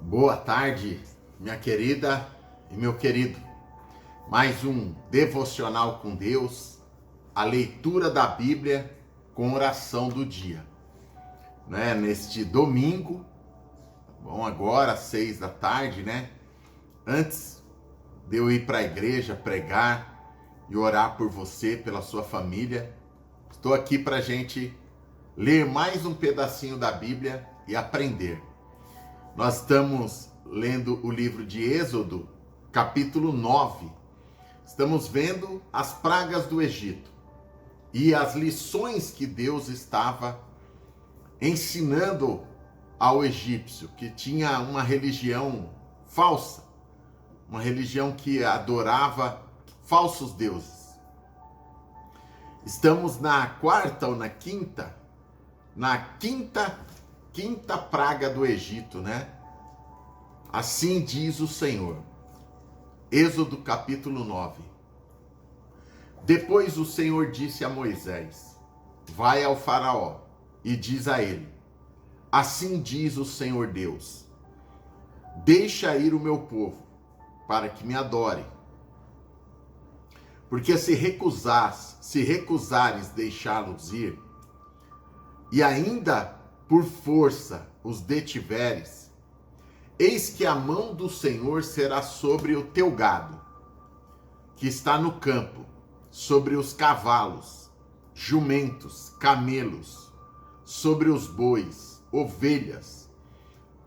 Boa tarde, minha querida e meu querido. Mais um devocional com Deus, a leitura da Bíblia com oração do dia. Neste domingo, agora às 6 da tarde, Antes de eu ir para a igreja pregar e orar por você, pela sua família, estou aqui para a gente ler mais um pedacinho da Bíblia e aprender. Nós estamos lendo o livro de Êxodo, capítulo 9. Estamos vendo as pragas do Egito e as lições que Deus estava ensinando ao egípcio, que tinha uma religião falsa, uma religião que adorava falsos deuses. Estamos na quarta ou na quinta praga do Egito, Assim diz o Senhor. Êxodo capítulo 9. Depois o Senhor disse a Moisés: vai ao faraó e diz a ele: assim diz o Senhor Deus: deixa ir o meu povo, para que me adore. Porque se recusares deixá-los ir, e ainda por força os detiveres, eis que a mão do Senhor será sobre o teu gado, que está no campo, sobre os cavalos, jumentos, camelos, sobre os bois, ovelhas,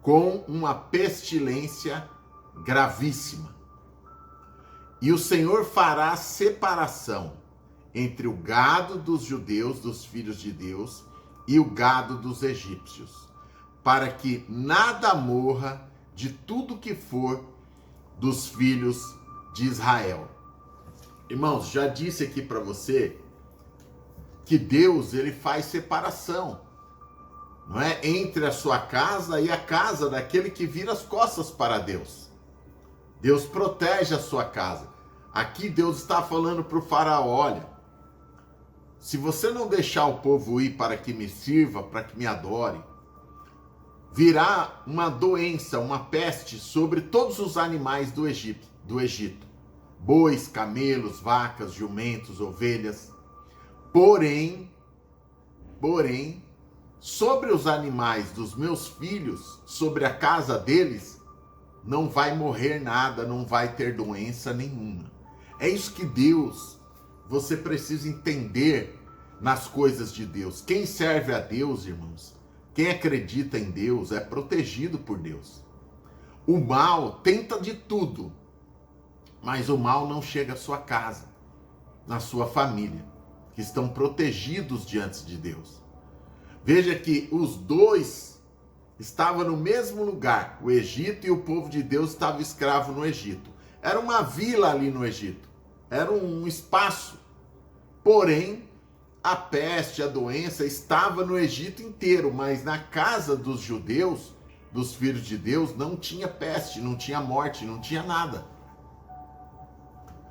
com uma pestilência gravíssima. E o Senhor fará separação entre o gado dos judeus, dos filhos de Deus, e o gado dos egípcios, para que nada morra de tudo que for dos filhos de Israel. Irmãos, já disse aqui para você que Deus, ele faz separação, entre a sua casa e a casa daquele que vira as costas para Deus. Deus protege a sua casa. Aqui Deus está falando para o faraó: olha, se você não deixar o povo ir para que me sirva, para que me adore, virá uma doença, uma peste sobre todos os animais do Egito. Bois, camelos, vacas, jumentos, ovelhas. Porém, sobre os animais dos meus filhos, sobre a casa deles, não vai morrer nada, não vai ter doença nenhuma. É isso que Deus, você precisa entender nas coisas de Deus. Quem serve a Deus, irmãos, quem acredita em Deus, é protegido por Deus. O mal tenta de tudo, mas o mal não chega à sua casa, na sua família, que estão protegidos diante de Deus. Veja que os dois estavam no mesmo lugar. O Egito e o povo de Deus estavam escravos no Egito. Era uma vila ali no Egito. Era um espaço. Porém, a peste, a doença estava no Egito inteiro, mas na casa dos judeus, dos filhos de Deus, não tinha peste, não tinha morte, não tinha nada.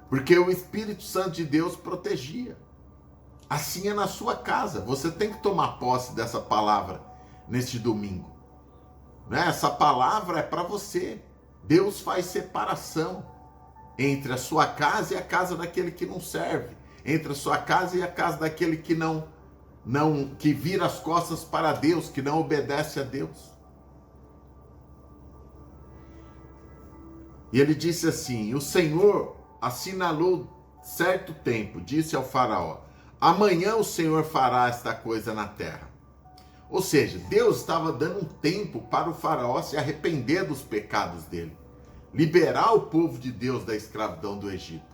Porque o Espírito Santo de Deus protegia. Assim é na sua casa. Você tem que tomar posse dessa palavra neste domingo. Essa palavra é para você. Deus faz separação entre a sua casa e a casa daquele que não serve. Entre a sua casa e a casa daquele que que vira as costas para Deus, que não obedece a Deus. E ele disse assim: o Senhor assinalou certo tempo, disse ao faraó: amanhã o Senhor fará esta coisa na terra. Ou seja, Deus estava dando um tempo para o faraó se arrepender dos pecados dele, liberar o povo de Deus da escravidão do Egito.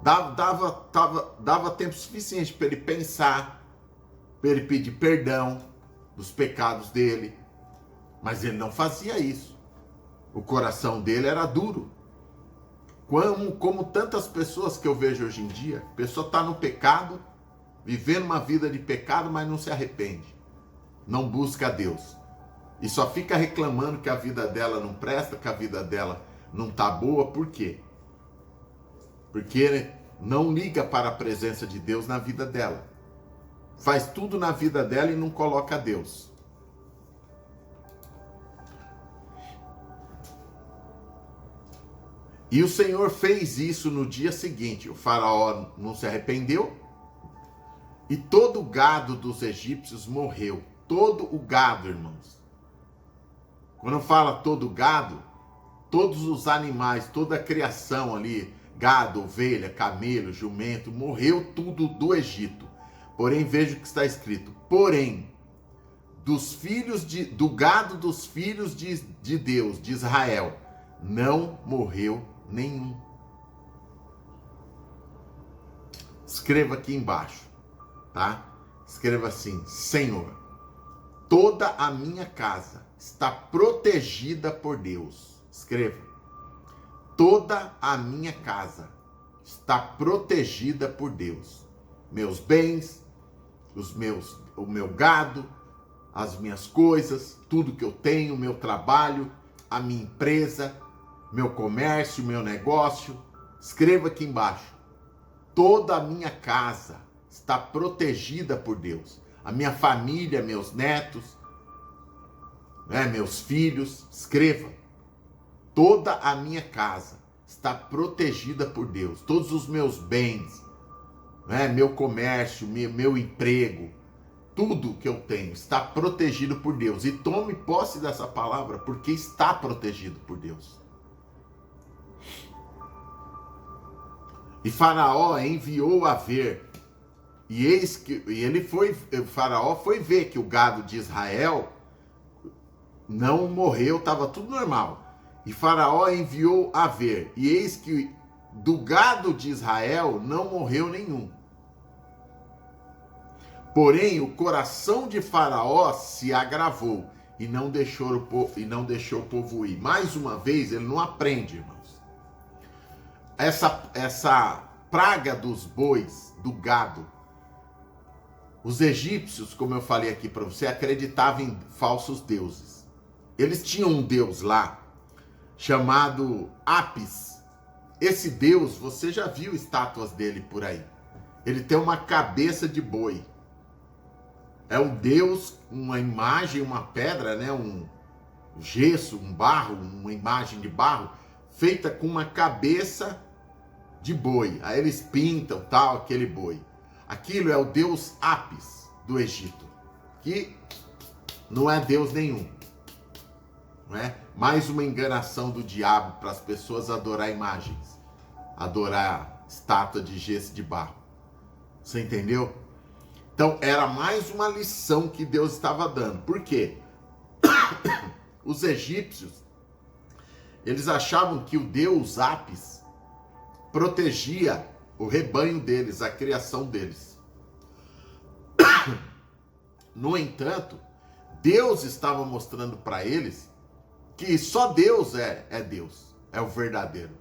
Dava tempo suficiente para ele pensar, para ele pedir perdão dos pecados dele, mas ele não fazia isso. O coração dele era duro. Como tantas pessoas que eu vejo hoje em dia, a pessoa está no pecado, vivendo uma vida de pecado, mas não se arrepende, não busca a Deus, e só fica reclamando que a vida dela não presta, que a vida dela não está boa. Por quê? Porque não liga para a presença de Deus na vida dela, faz tudo na vida dela e não coloca Deus. E o Senhor fez isso no dia seguinte. O faraó não se arrependeu e todo o gado dos egípcios morreu. Todo o gado, irmãos. Quando fala todo o gado, todos os animais, toda a criação ali, gado, ovelha, camelo, jumento, morreu tudo do Egito. Porém, veja o que está escrito. Porém, do gado dos filhos de Deus, de Israel, não morreu nenhum. Escreva aqui embaixo, tá? Escreva assim: Senhor, toda a minha casa está protegida por Deus. Escreva: toda a minha casa está protegida por Deus. Meus bens, o meu gado, as minhas coisas, tudo que eu tenho, meu trabalho, a minha empresa, meu comércio, meu negócio. Escreva aqui embaixo: toda a minha casa está protegida por Deus. A minha família, meus netos, meus filhos. Escreva: toda a minha casa está protegida por Deus. Todos os meus bens, meu comércio, meu emprego, tudo que eu tenho está protegido por Deus. E tome posse dessa palavra, porque está protegido por Deus. E Faraó enviou a ver, e eis que o Faraó foi ver que o gado de Israel não morreu, estava tudo normal. E Faraó enviou a ver, e eis que do gado de Israel não morreu nenhum. Porém, o coração de Faraó se agravou e não deixou o povo ir. Mais uma vez, ele não aprende, irmãos. Essa praga dos bois, do gado, os egípcios, como eu falei aqui para você, acreditavam em falsos deuses. Eles tinham um deus lá, chamado Apis. Esse deus, você já viu estátuas dele por aí. Ele tem uma cabeça de boi. É um deus, uma imagem, uma pedra, um gesso, um barro, uma imagem de barro, feita com uma cabeça de boi. Aí eles pintam tal, aquele boi. Aquilo é o deus Apis do Egito, que não é deus nenhum. Não é? Mais uma enganação do diabo para as pessoas adorar imagens, adorar estátua de gesso de barro. Você entendeu? Então era mais uma lição que Deus estava dando. Por quê? Os egípcios, eles achavam que o deus Apis protegia o rebanho deles, a criação deles. No entanto, Deus estava mostrando para eles que só Deus é Deus, é o verdadeiro.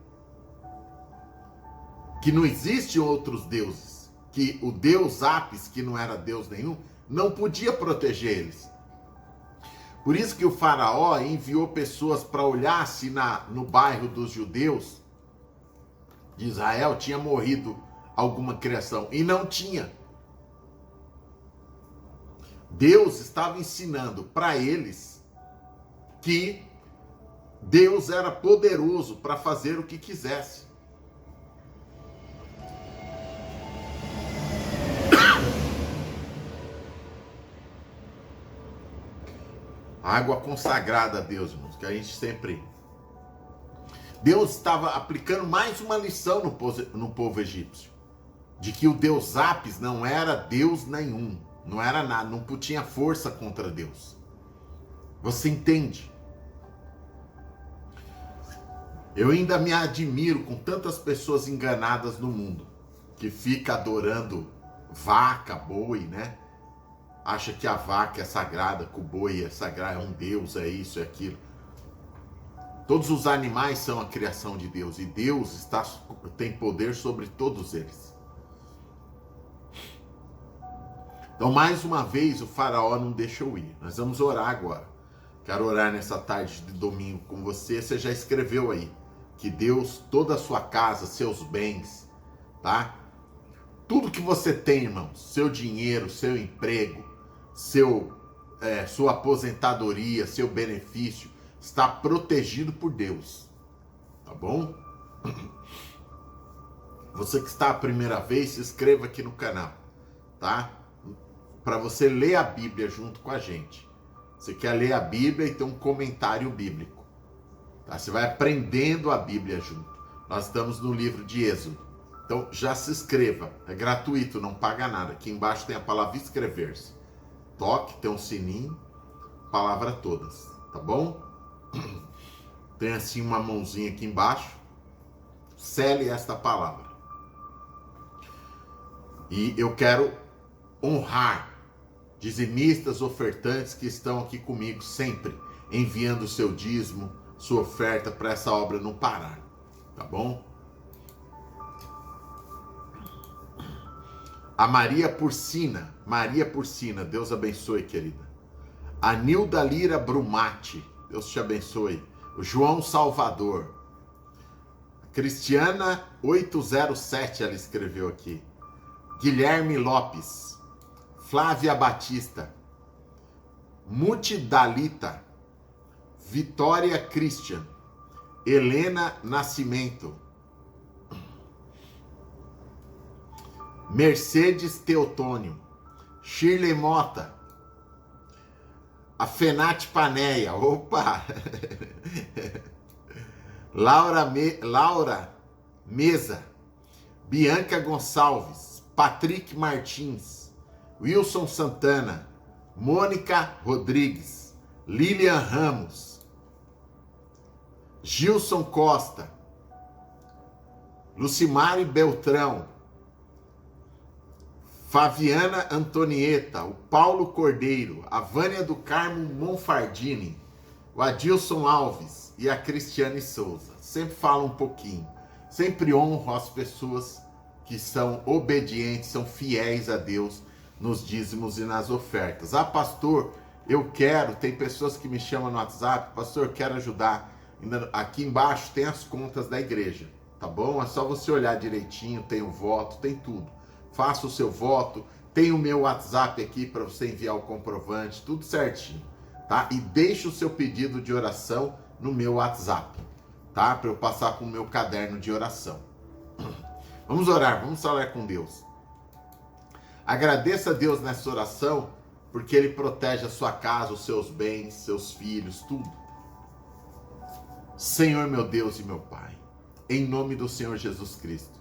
Que não existem outros deuses. Que o deus Apis, que não era deus nenhum, não podia proteger eles. Por isso que o faraó enviou pessoas para olhar se no bairro dos judeus de Israel tinha morrido alguma criação. E não tinha. Deus estava ensinando para eles que Deus era poderoso para fazer o que quisesse. Água consagrada a Deus, irmãos, que a gente sempre... Deus estava aplicando mais uma lição no povo egípcio. De que o deus Apis não era deus nenhum. Não era nada, não tinha força contra Deus. Você entende? Eu ainda me admiro com tantas pessoas enganadas no mundo. Que fica adorando vaca, boi, né? Acha que a vaca é sagrada, que o boi é sagrado, é um deus, é isso, é aquilo. Todos os animais são a criação de Deus. E Deus tem poder sobre todos eles. Então, mais uma vez, o faraó não deixou ir. Nós vamos orar agora. Quero orar nessa tarde de domingo com você. Você já escreveu aí. Que Deus, toda a sua casa, seus bens, tá? Tudo que você tem, irmãos, seu dinheiro, seu emprego, sua aposentadoria, seu benefício, está protegido por Deus, tá bom? Você que está a primeira vez, se inscreva aqui no canal, tá? Para você ler a Bíblia junto com a gente. Você quer ler a Bíblia e ter um comentário bíblico, tá? Você vai aprendendo a Bíblia junto. Nós estamos no livro de Êxodo. Então já se inscreva, é gratuito, não paga nada. Aqui embaixo tem a palavra inscrever-se. Toque, tem um sininho, palavra todas, tá bom? Tem assim uma mãozinha aqui embaixo. Sele esta palavra. E eu quero honrar dizimistas, ofertantes que estão aqui comigo sempre, enviando o seu dízimo, sua oferta para essa obra não parar, tá bom? A Maria Porcina, Deus abençoe, querida. A Nilda Lira Brumati, Deus te abençoe. O João Salvador. Cristiana 807, ela escreveu aqui. Guilherme Lopes. Flávia Batista. Mutidalita. Vitória Christian. Helena Nascimento. Mercedes Teotônio. Shirley Mota. A Fenate Paneia. Opa! Laura Mesa. Bianca Gonçalves. Patrick Martins. Wilson Santana. Mônica Rodrigues. Lilian Ramos. Gilson Costa. Lucimari Beltrão. Fabiana Antonieta, o Paulo Cordeiro, a Vânia do Carmo Monfardini, o Adilson Alves e a Cristiane Souza. Sempre falo um pouquinho, sempre honro as pessoas que são obedientes, são fiéis a Deus nos dízimos e nas ofertas. Ah, pastor, eu quero, tem pessoas que me chamam no WhatsApp, pastor, eu quero ajudar. Aqui embaixo tem as contas da igreja, tá bom? É só você olhar direitinho, tem o voto, tem tudo. Faça o seu voto, tem o meu WhatsApp aqui para você enviar o comprovante, tudo certinho, tá? E deixe o seu pedido de oração no meu WhatsApp, tá? Para eu passar com o meu caderno de oração. Vamos orar com Deus. Agradeça a Deus nessa oração, porque Ele protege a sua casa, os seus bens, seus filhos, tudo. Senhor meu Deus e meu Pai, em nome do Senhor Jesus Cristo,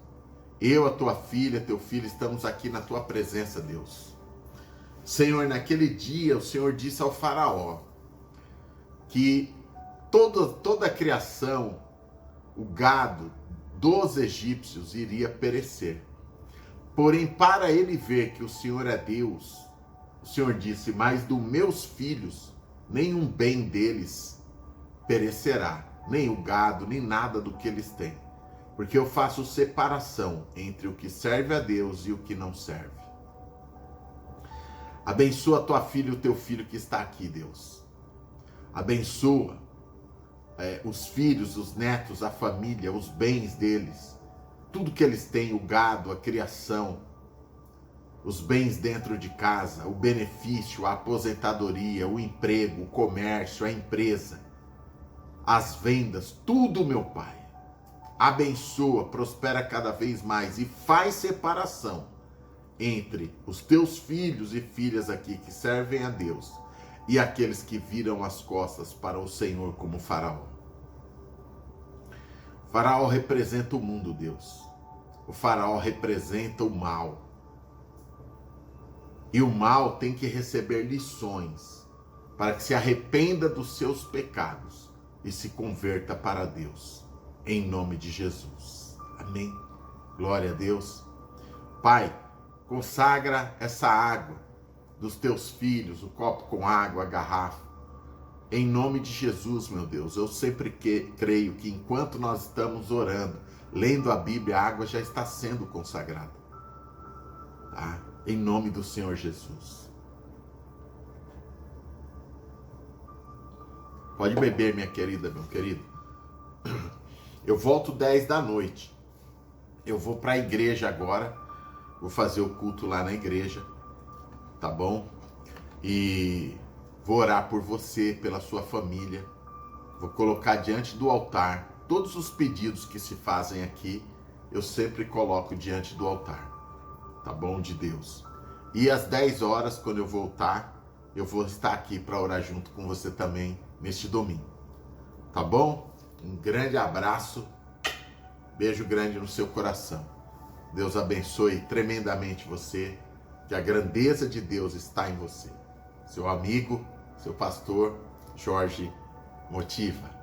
eu, a tua filha, teu filho, estamos aqui na tua presença, Deus. Senhor, naquele dia o Senhor disse ao faraó que toda a criação, o gado dos egípcios iria perecer. Porém, para ele ver que o Senhor é Deus, o Senhor disse, mas dos meus filhos, nenhum bem deles perecerá, nem o gado, nem nada do que eles têm. Porque eu faço separação entre o que serve a Deus e o que não serve. Abençoa a tua filha e o teu filho que está aqui, Deus. Abençoa os filhos, os netos, a família, os bens deles. Tudo que eles têm, o gado, a criação, os bens dentro de casa, o benefício, a aposentadoria, o emprego, o comércio, a empresa, as vendas, tudo, meu Pai. Abençoa, prospera cada vez mais e faz separação entre os teus filhos e filhas aqui que servem a Deus e aqueles que viram as costas para o Senhor como Faraó. O Faraó representa o mundo, Deus. O Faraó representa o mal. E o mal tem que receber lições para que se arrependa dos seus pecados e se converta para Deus. Em nome de Jesus. Amém. Glória a Deus. Pai, consagra essa água dos teus filhos, o copo com água, a garrafa. Em nome de Jesus, meu Deus. Eu sempre creio que enquanto nós estamos orando, lendo a Bíblia, a água já está sendo consagrada. Tá? Em nome do Senhor Jesus. Pode beber, minha querida, meu querido. Eu volto 10 da noite. Eu vou para a igreja agora. Vou fazer o culto lá na igreja. Tá bom? E vou orar por você, pela sua família. Vou colocar diante do altar todos os pedidos que se fazem aqui, eu sempre coloco diante do altar, tá bom? De Deus. E às 10 horas, quando eu voltar, eu vou estar aqui para orar junto com você também neste domingo, tá bom? Um grande abraço, beijo grande no seu coração. Deus abençoe tremendamente você, que a grandeza de Deus está em você. Seu amigo, seu pastor, Jorge Motiva.